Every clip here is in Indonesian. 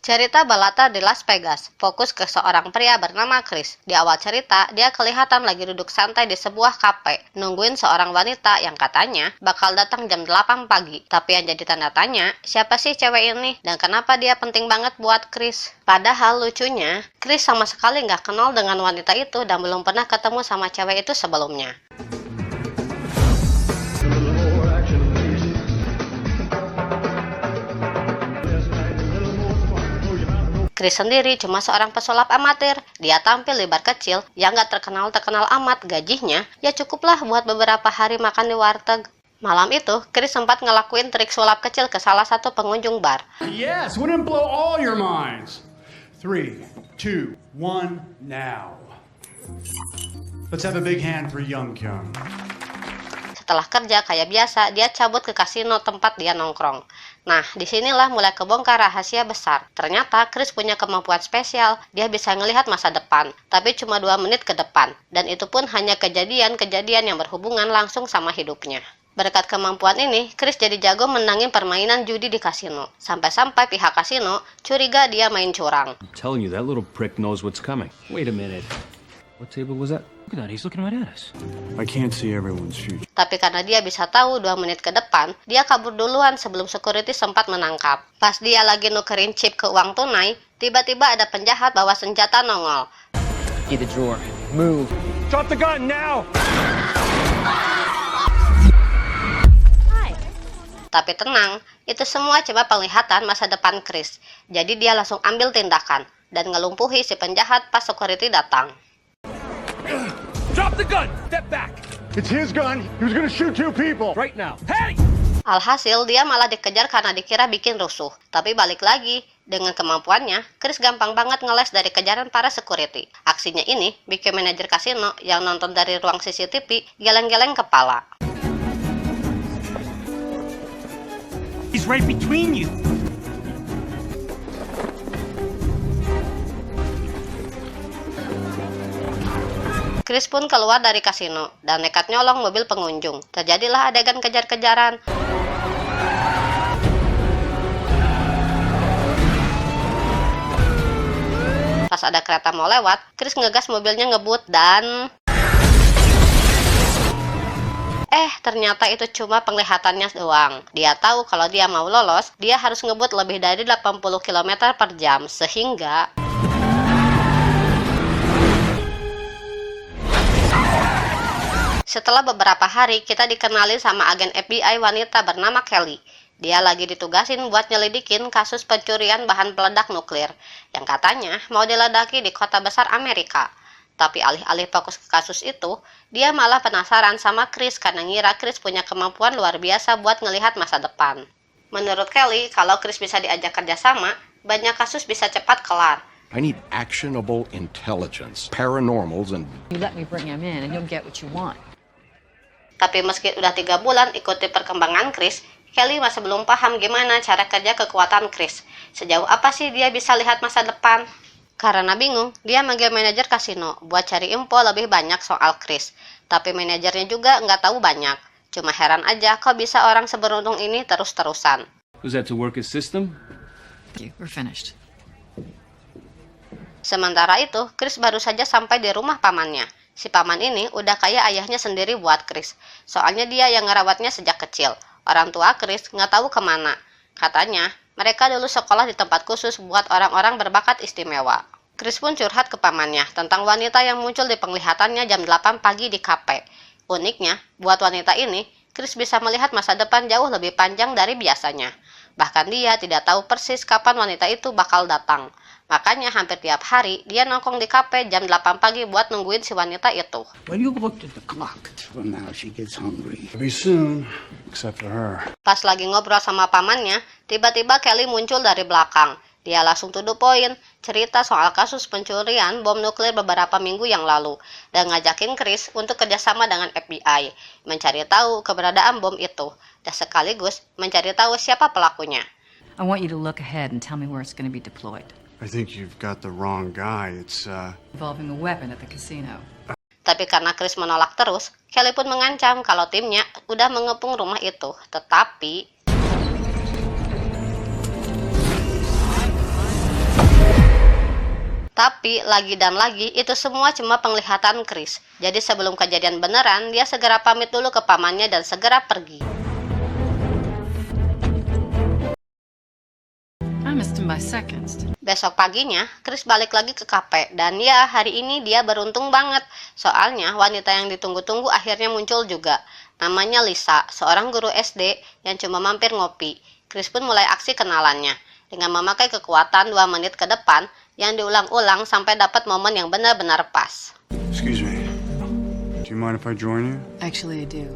Cerita berlatar di Las Vegas, fokus ke seorang pria bernama Chris. Di awal cerita, dia kelihatan lagi duduk santai di sebuah kafe, nungguin seorang wanita yang katanya bakal datang jam 8 pagi. Tapi yang jadi tanda tanya, siapa sih cewek ini? Dan kenapa dia penting banget buat Chris? Padahal lucunya, Chris sama sekali nggak kenal dengan wanita itu dan belum pernah ketemu sama cewek itu sebelumnya. Chris sendiri cuma seorang pesulap amatir. Dia tampil di bar kecil yang gak terkenal amat. Gajinya ya cukuplah buat beberapa hari makan di warteg. Malam itu, Chris sempat ngelakuin trik sulap kecil ke salah satu pengunjung bar. Yes, wouldn't blow all your minds. 3, 2, 1, now. Let's have a big hand for Young Kyung. Setelah kerja kayak biasa, dia cabut ke kasino tempat dia nongkrong. Nah, disinilah mulai kebongkar rahasia besar. Ternyata Chris punya kemampuan spesial. Dia bisa ngelihat masa depan, tapi cuma 2 menit ke depan. Dan itu pun hanya kejadian-kejadian yang berhubungan langsung sama hidupnya. Berkat kemampuan ini, Chris jadi jago menangin permainan judi di kasino. Sampai-sampai pihak kasino curiga dia main curang. I'm telling you, that little prick knows what's coming. Wait a minute. What table was that? Look at that, he's looking right at us. I can't see everyone's future. Tapi karena dia bisa tahu 2 menit ke depan, dia kabur duluan sebelum security sempat menangkap. Pas dia lagi nukerin chip ke uang tunai, tiba-tiba ada penjahat bawa senjata nongol. Get the drawer. Move. Drop the gun now! Tapi tenang, itu semua cuma penglihatan masa depan Chris. Jadi dia langsung ambil tindakan dan ngelumpuhi si penjahat pas security datang. Drop the gun! Step back! It's his gun. He was gonna shoot 2 people. Right now. Hey! Alhasil dia malah dikejar karena dikira bikin rusuh. Tapi balik lagi, dengan kemampuannya, Chris gampang banget ngeles dari kejaran para security. Aksinya ini bikin manajer kasino yang nonton dari ruang CCTV geleng-geleng kepala. He's right between you! Chris pun keluar dari kasino dan nekat nyolong mobil pengunjung. Terjadilah adegan kejar-kejaran. Pas ada kereta mau lewat, Chris ngegas mobilnya ngebut dan... ternyata itu cuma penglihatannya doang. Dia tahu kalau dia mau lolos, dia harus ngebut lebih dari 80 km per jam. Sehingga... Setelah beberapa hari, kita dikenalin sama agen FBI wanita bernama Kelly. Dia lagi ditugasin buat nyelidikin kasus pencurian bahan peledak nuklir yang katanya mau diledaki di kota besar Amerika. Tapi alih-alih fokus ke kasus itu, dia malah penasaran sama Chris karena ngira Chris punya kemampuan luar biasa buat ngelihat masa depan. Menurut Kelly, kalau Chris bisa diajak kerjasama, banyak kasus bisa cepat kelar. I need actionable intelligence, paranormals, and... You let me bring him in and you'll get what you want. Tapi meski udah 3 bulan ikuti perkembangan Chris, Kelly masih belum paham gimana cara kerja kekuatan Chris. Sejauh apa sih dia bisa lihat masa depan? Karena bingung, dia manggil manajer kasino buat cari info lebih banyak soal Chris. Tapi manajernya juga nggak tahu banyak. Cuma heran aja kok bisa orang seberuntung ini terus-terusan. Was that to work his system? Okay, we're finished. Sementara itu, Chris baru saja sampai di rumah pamannya. Si paman ini udah kayak ayahnya sendiri buat Chris. Soalnya dia yang ngerawatnya sejak kecil. Orang tua Chris nggak tahu kemana. Katanya, mereka dulu sekolah di tempat khusus buat orang-orang berbakat istimewa. Chris pun curhat ke pamannya tentang wanita yang muncul di penglihatannya jam 8 pagi di kafe. Uniknya, buat wanita ini, Chris bisa melihat masa depan jauh lebih panjang dari biasanya. Bahkan dia tidak tahu persis kapan wanita itu bakal datang. Makanya hampir tiap hari dia nongkrong di kafe jam 8 pagi buat nungguin si wanita itu. When you looked at the clock, well, now she gets hungry. It'll be soon, except for her. Pas lagi ngobrol sama pamannya, tiba-tiba Kelly muncul dari belakang. Dia langsung to the point, cerita soal kasus pencurian bom nuklir beberapa minggu yang lalu, dan ngajakin Chris untuk kerjasama dengan FBI, mencari tahu keberadaan bom itu, dan sekaligus mencari tahu siapa pelakunya. I want you to look ahead and tell me where it's going to be deployed. I think you've got the wrong guy. It's, Involving a weapon at the casino. Tapi karena Chris menolak terus, Kelly pun mengancam kalau timnya udah mengepung rumah itu. Tetapi... Tapi lagi dan lagi itu semua cuma penglihatan Chris. Jadi sebelum kejadian beneran, dia segera pamit dulu ke pamannya dan segera pergi. I missed him by seconds. Besok paginya, Chris balik lagi ke kafe dan ya hari ini dia beruntung banget. Soalnya wanita yang ditunggu-tunggu akhirnya muncul juga. Namanya Lisa, seorang guru SD yang cuma mampir ngopi. Chris pun mulai aksi kenalannya dengan memakai kekuatan 2 menit ke depan yang diulang-ulang sampai dapat momen yang benar-benar pas. Excuse me. Do you mind if I join you? Actually, I do.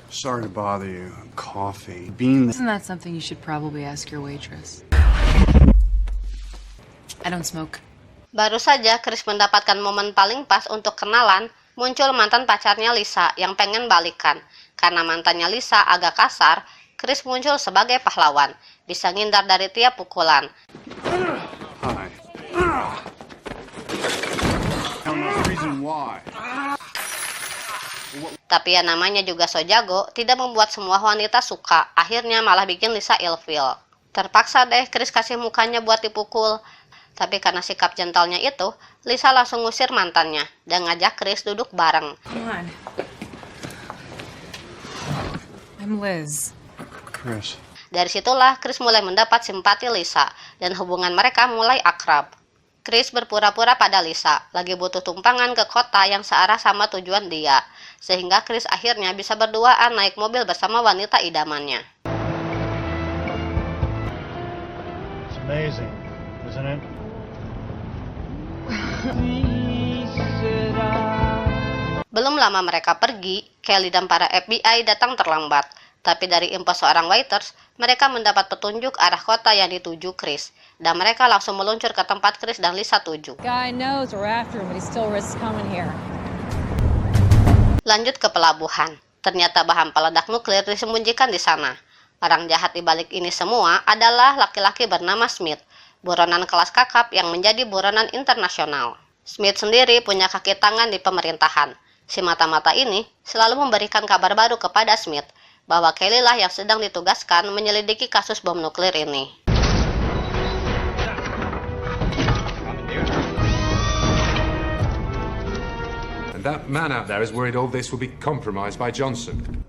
Sorry to bother you. Coffee. Bean. Isn't that something you should probably ask your waitress? I don't smoke. Baru saja Chris mendapatkan momen paling pas untuk kenalan, muncul mantan pacarnya Lisa yang pengen balikan. Karena mantannya Lisa agak kasar, Chris muncul sebagai pahlawan, bisa ngindar dari tiap pukulan. Hi. No reason why. Tapi ya namanya juga so jago, tidak membuat semua wanita suka, akhirnya malah bikin Lisa ilfeel. Terpaksa deh Chris kasih mukanya buat dipukul. Tapi karena sikap gentlenya itu, Lisa langsung ngusir mantannya dan ngajak Chris duduk bareng. Come on. I'm Liz. Chris. Dari situlah Chris mulai mendapat simpati Lisa dan hubungan mereka mulai akrab. Chris berpura-pura pada Lisa, lagi butuh tumpangan ke kota yang searah sama tujuan dia. Sehingga Chris akhirnya bisa berduaan naik mobil bersama wanita idamannya. It's amazing, isn't it? Belum lama mereka pergi, Kelly dan para FBI datang terlambat. Tapi dari info seorang waiters, mereka mendapat petunjuk arah kota yang dituju Chris. Dan mereka langsung meluncur ke tempat Chris dan Lisa tuju. Guy knows we're after him, but he still risks coming here. Lanjut ke pelabuhan. Ternyata bahan peledak nuklir disembunyikan di sana. Orang jahat di balik ini semua adalah laki-laki bernama Smith, buronan kelas kakap yang menjadi buronan internasional. Smith sendiri punya kaki tangan di pemerintahan. Si mata-mata ini selalu memberikan kabar baru kepada Smith bahwa Kelly lah yang sedang ditugaskan menyelidiki kasus bom nuklir ini. And that man out there is worried all this will be compromised by Johnson.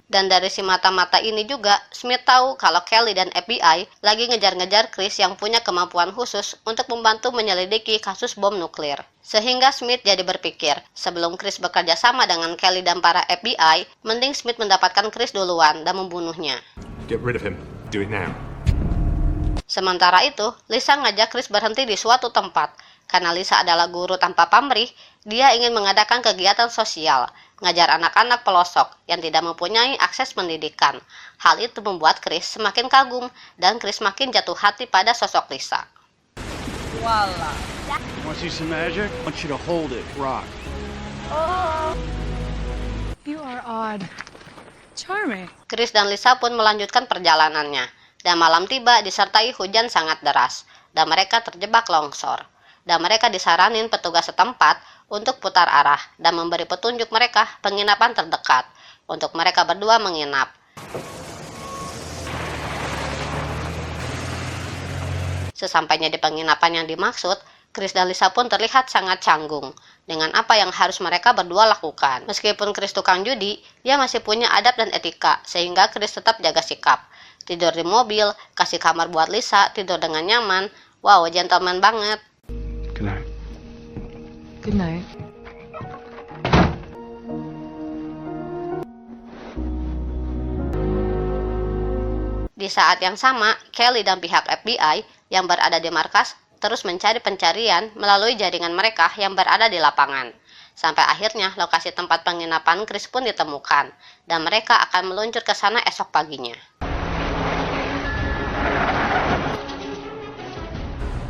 Dan dari si mata-mata ini juga, Smith tahu kalau Kelly dan FBI lagi ngejar-ngejar Chris yang punya kemampuan khusus untuk membantu menyelidiki kasus bom nuklir. Sehingga Smith jadi berpikir, sebelum Chris bekerja sama dengan Kelly dan para FBI, mending Smith mendapatkan Chris duluan dan membunuhnya. Get rid of him. Do it now. Sementara itu, Lisa ngajak Chris berhenti di suatu tempat. Karena Lisa adalah guru tanpa pamrih, dia ingin mengadakan kegiatan sosial, ngajar anak-anak pelosok yang tidak mempunyai akses pendidikan. Hal itu membuat Chris semakin kagum dan Chris makin jatuh hati pada sosok Lisa. Voila. Want to see some magic? I want you to hold it, rock. You are odd. Charming. Chris dan Lisa pun melanjutkan perjalanannya. Dan malam tiba disertai hujan sangat deras, dan mereka terjebak longsor. Dan mereka disaranin petugas setempat untuk putar arah dan memberi petunjuk mereka penginapan terdekat untuk mereka berdua menginap. Sesampainya di penginapan yang dimaksud, Chris dan Lisa pun terlihat sangat canggung dengan apa yang harus mereka berdua lakukan. Meskipun Chris tukang judi, dia masih punya adab dan etika, sehingga Chris tetap jaga sikap. Tidur di mobil, kasih kamar buat Lisa, tidur dengan nyaman. Wow, gentleman banget. Good night. Good night. Di saat yang sama, Kelly dan pihak FBI yang berada di markas terus mencari pencarian melalui jaringan mereka yang berada di lapangan. Sampai akhirnya lokasi tempat penginapan Chris pun ditemukan, dan mereka akan meluncur ke sana esok paginya.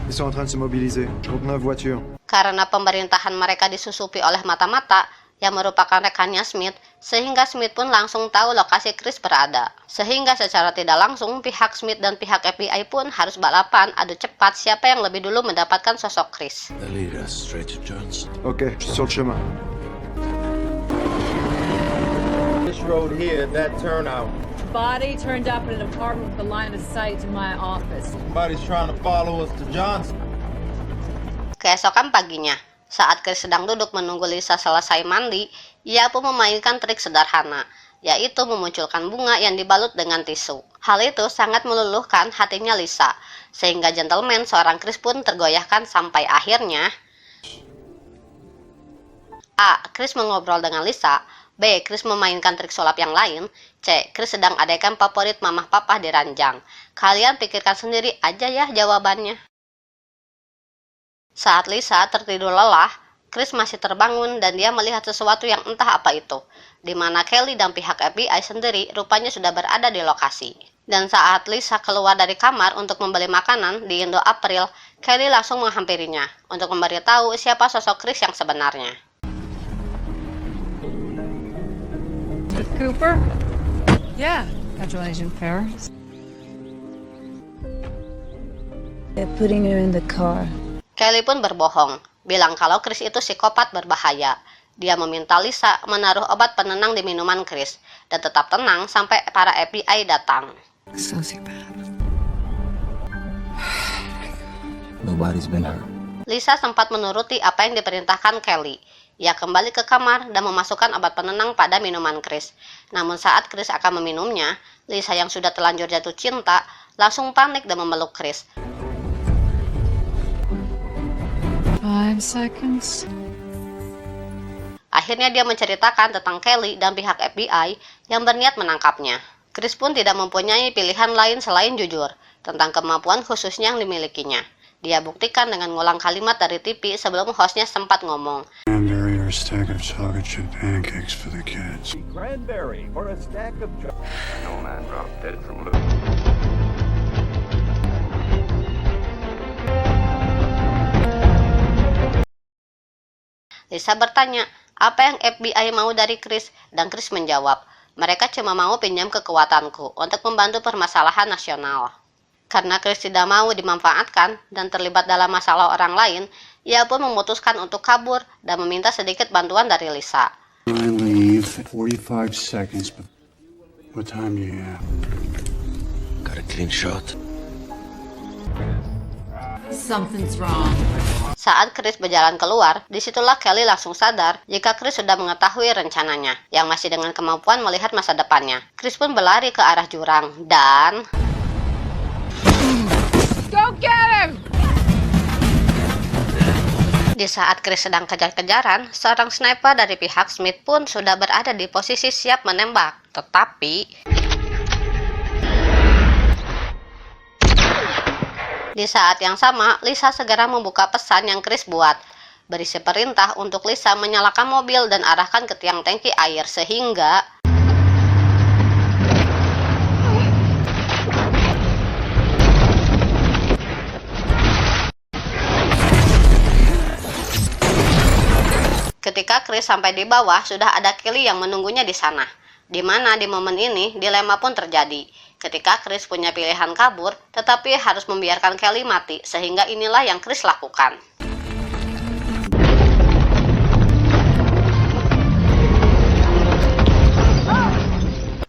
Ils sont en train de se mobiliser. Je reprends la voiture. Karena pemerintahan mereka disusupi oleh mata-mata yang merupakan rekannya Smith, sehingga Smith pun langsung tahu lokasi Chris berada. Sehingga secara tidak langsung pihak Smith dan pihak FBI pun harus balapan adu cepat siapa yang lebih dulu mendapatkan sosok Chris. They'll lead us straight to Johnson. Ok, je suis sur le chemin. This road here, that turnout. body turned up in an apartment with a line of sight to my office. Somebody's trying to follow us to Johnson. Keesokan paginya, saat Chris sedang duduk menunggu Lisa selesai mandi, ia pun memainkan trik sederhana, yaitu memunculkan bunga yang dibalut dengan tisu. Hal itu sangat meluluhkan hatinya Lisa, sehingga gentleman seorang Chris pun tergoyahkan sampai akhirnya A. Chris mengobrol dengan Lisa. B. Chris memainkan trik sulap yang lain. C. Chris sedang adaikan favorit mamah papa di ranjang. Kalian pikirkan sendiri aja ya jawabannya. Saat Lisa tertidur lelah, Chris masih terbangun dan dia melihat sesuatu yang entah apa itu, di mana Kelly dan pihak FBI sendiri rupanya sudah berada di lokasi. Dan saat Lisa keluar dari kamar untuk membeli makanan di Indo April, Kelly langsung menghampirinya untuk memberitahu siapa sosok Chris yang sebenarnya. Cooper? Yeah. Congratulations, Paris. They're putting her in the car. Kelly pun berbohong, bilang kalau Chris itu psikopat berbahaya. Dia meminta Lisa menaruh obat penenang di minuman Chris dan tetap tenang sampai para FBI datang. Sociopath. Nobody's been hurt. Lisa sempat menuruti apa yang diperintahkan Kelly. Ia kembali ke kamar dan memasukkan obat penenang pada minuman Chris. Namun saat Chris akan meminumnya, Lisa yang sudah terlanjur jatuh cinta langsung panik dan memeluk Chris. 5 seconds. Akhirnya dia menceritakan tentang Kelly dan pihak FBI yang berniat menangkapnya. Chris pun tidak mempunyai pilihan lain selain jujur tentang kemampuan khususnya yang dimilikinya. Dia buktikan dengan ngulang kalimat dari TV sebelum hostnya sempat ngomong. Cranberry or a stack of chocolate chip pancakes for the kids. Cranberry or a stack of No man dropped dead from loot. Lisa bertanya, apa yang FBI mau dari Chris? Dan Chris menjawab, mereka cuma mau pinjam kekuatanku untuk membantu permasalahan nasional. Karena Chris tidak mau dimanfaatkan dan terlibat dalam masalah orang lain, ia pun memutuskan untuk kabur dan meminta sedikit bantuan dari Lisa. I leave 45 seconds, but what time do you have? Got a clean shot. Something's wrong. Saat Chris berjalan keluar, disitulah Kelly langsung sadar jika Chris sudah mengetahui rencananya, yang masih dengan kemampuan melihat masa depannya. Chris pun berlari ke arah jurang, dan Go get him! di saat Chris sedang kejar-kejaran, seorang sniper dari pihak Smith pun sudah berada di posisi siap menembak. Tetapi di saat yang sama, Lisa segera membuka pesan yang Chris buat, berisi perintah untuk Lisa menyalakan mobil dan arahkan ke tiang tangki air sehingga ketika Chris sampai di bawah, sudah ada Kelly yang menunggunya di sana. Di mana di momen ini, dilema pun terjadi. Ketika Chris punya pilihan kabur, tetapi harus membiarkan Kelly mati, sehingga inilah yang Chris lakukan.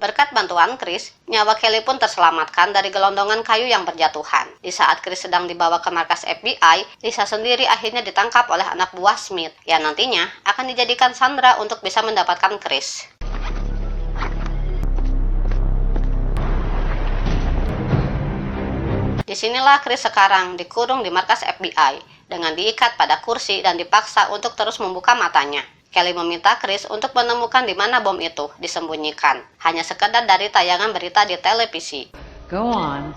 Berkat bantuan Chris, nyawa Kelly pun terselamatkan dari gelondongan kayu yang berjatuhan. Di saat Chris sedang dibawa ke markas FBI, Lisa sendiri akhirnya ditangkap oleh anak buah Smith, yang nantinya akan dijadikan sandera untuk bisa mendapatkan Chris. Disinilah Chris sekarang dikurung di markas FBI, dengan diikat pada kursi dan dipaksa untuk terus membuka matanya. Kelly meminta Chris untuk menemukan di mana bom itu disembunyikan, hanya sekedar dari tayangan berita di televisi. Go on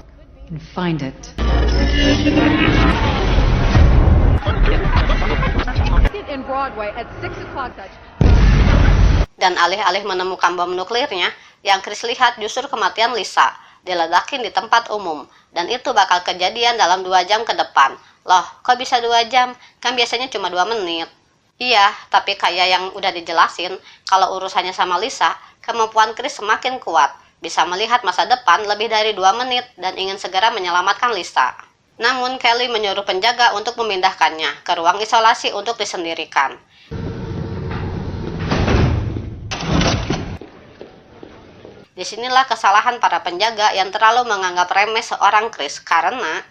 and find it. In Broadway at 6 o'clock Dutch. Dan alih-alih menemukan bom nuklirnya, yang Chris lihat justru kematian Lisa, diledakin di tempat umum, dan itu bakal kejadian dalam 2 jam ke depan. Loh, kok bisa 2 jam? Kan biasanya cuma 2 menit. Iya, tapi kayak yang udah dijelasin, kalau urusannya sama Lisa, kemampuan Chris semakin kuat, bisa melihat masa depan lebih dari 2 menit dan ingin segera menyelamatkan Lisa. Namun Kelly menyuruh penjaga untuk memindahkannya ke ruang isolasi untuk disendirikan. Disinilah kesalahan para penjaga yang terlalu menganggap remeh seorang Chris karena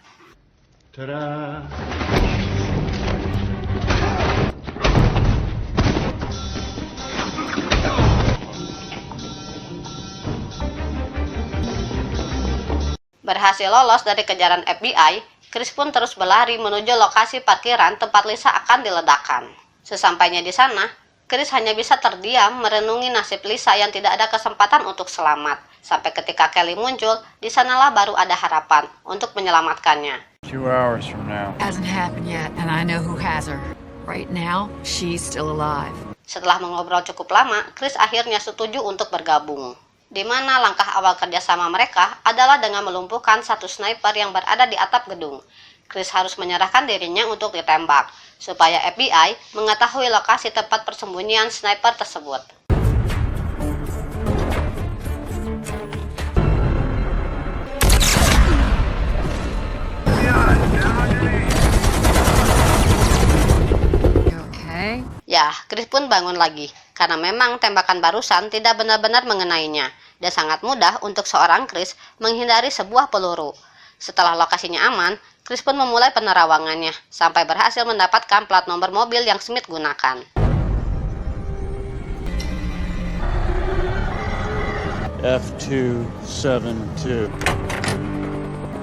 berhasil lolos dari kejaran FBI, Chris pun terus berlari menuju lokasi parkiran tempat Lisa akan diledakkan. Sesampainya di sana, Chris hanya bisa terdiam merenungi nasib Lisa yang tidak ada kesempatan untuk selamat. Sampai ketika Kelly muncul, di sanalah baru ada harapan untuk menyelamatkannya. 2 hours from now. Hasn't happened yet, and I know who has her. Right now, she's still alive. Setelah mengobrol cukup lama, Chris akhirnya setuju untuk bergabung. Di mana langkah awal kerjasama mereka adalah dengan melumpuhkan satu sniper yang berada di atap gedung. Chris harus menyerahkan dirinya untuk ditembak, supaya FBI mengetahui lokasi tempat persembunyian sniper tersebut. Okay. Ya, Chris pun bangun lagi, karena memang tembakan barusan tidak benar-benar mengenainya, dan sangat mudah untuk seorang Chris menghindari sebuah peluru. Setelah lokasinya aman, Chris pun memulai penerawangannya, sampai berhasil mendapatkan plat nomor mobil yang Smith gunakan. F272.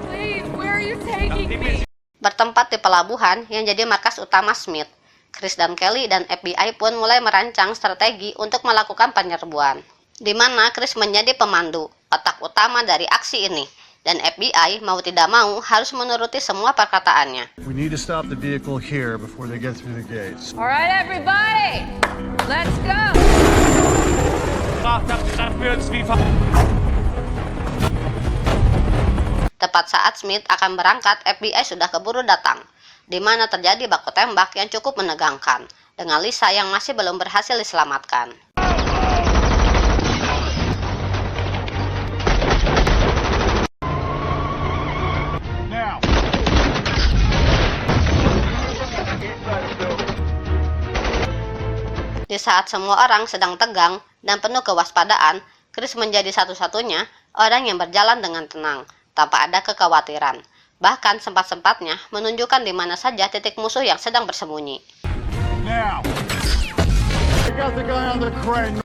Please, where are you taking me? Bertempat di pelabuhan yang jadi markas utama Smith, Chris dan Kelly dan FBI pun mulai merancang strategi untuk melakukan penyerbuan, di mana Chris menjadi pemandu, otak utama dari aksi ini, dan FBI mau tidak mau harus menuruti semua perkataannya. We need to stop the vehicle here before they get through the gates. All right, everybody, let's go. Tepat saat Smith akan berangkat, FBI sudah keburu datang, di mana terjadi baku tembak yang cukup menegangkan, dengan Lisa yang masih belum berhasil diselamatkan. Di saat semua orang sedang tegang dan penuh kewaspadaan, Chris menjadi satu-satunya orang yang berjalan dengan tenang, tanpa ada kekhawatiran. Bahkan sempat-sempatnya menunjukkan di mana saja titik musuh yang sedang bersembunyi. Now. I got the guy on the crane.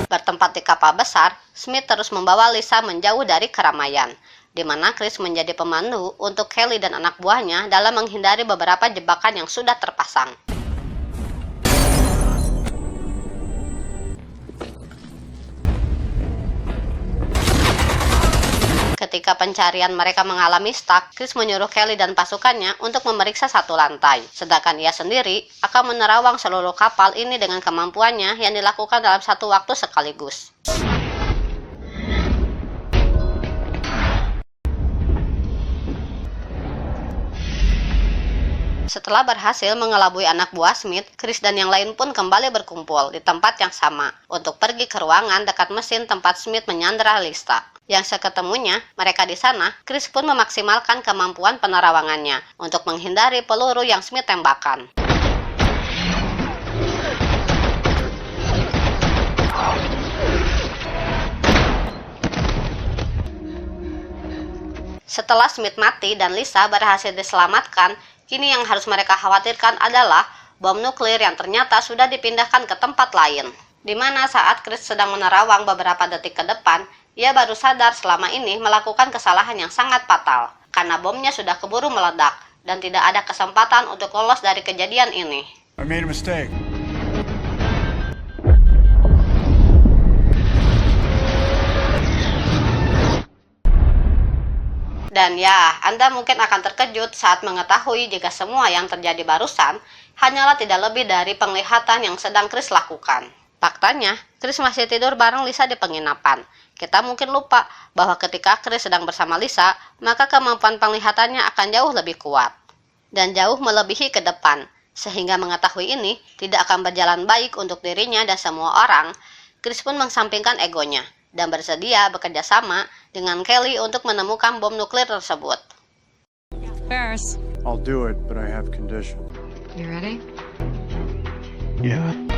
Bertempat di kapal besar, Smith terus membawa Lisa menjauh dari keramaian, di mana Chris menjadi pemandu untuk Kelly dan anak buahnya dalam menghindari beberapa jebakan yang sudah terpasang. Ketika pencarian mereka mengalami stuck, Chris menyuruh Kelly dan pasukannya untuk memeriksa satu lantai, sedangkan ia sendiri akan menerawang seluruh kapal ini dengan kemampuannya yang dilakukan dalam satu waktu sekaligus. Setelah berhasil mengelabui anak buah Smith, Chris dan yang lain pun kembali berkumpul di tempat yang sama untuk pergi ke ruangan dekat mesin tempat Smith menyandera Lisa. Yang seketemunya mereka di sana, Chris pun memaksimalkan kemampuan penerawangannya untuk menghindari peluru yang Smith tembakan. Setelah Smith mati dan Lisa berhasil diselamatkan, kini yang harus mereka khawatirkan adalah bom nuklir yang ternyata sudah dipindahkan ke tempat lain. Di mana saat Chris sedang menerawang beberapa detik ke depan, ia baru sadar selama ini melakukan kesalahan yang sangat fatal, karena bomnya sudah keburu meledak, dan tidak ada kesempatan untuk lolos dari kejadian ini. I made a mistake. Dan ya, Anda mungkin akan terkejut saat mengetahui jika semua yang terjadi barusan hanyalah tidak lebih dari penglihatan yang sedang Chris lakukan. Faktanya, Chris masih tidur bareng Lisa di penginapan. Kita mungkin lupa bahwa ketika Chris sedang bersama Lisa, maka kemampuan penglihatannya akan jauh lebih kuat dan jauh melebihi ke depan. Sehingga mengetahui ini tidak akan berjalan baik untuk dirinya dan semua orang, Chris pun mengesampingkan egonya dan bersedia bekerja sama dengan Kelly untuk menemukan bom nuklir tersebut. Ferris, I'll do it, but I have conditions. You ready? Yeah.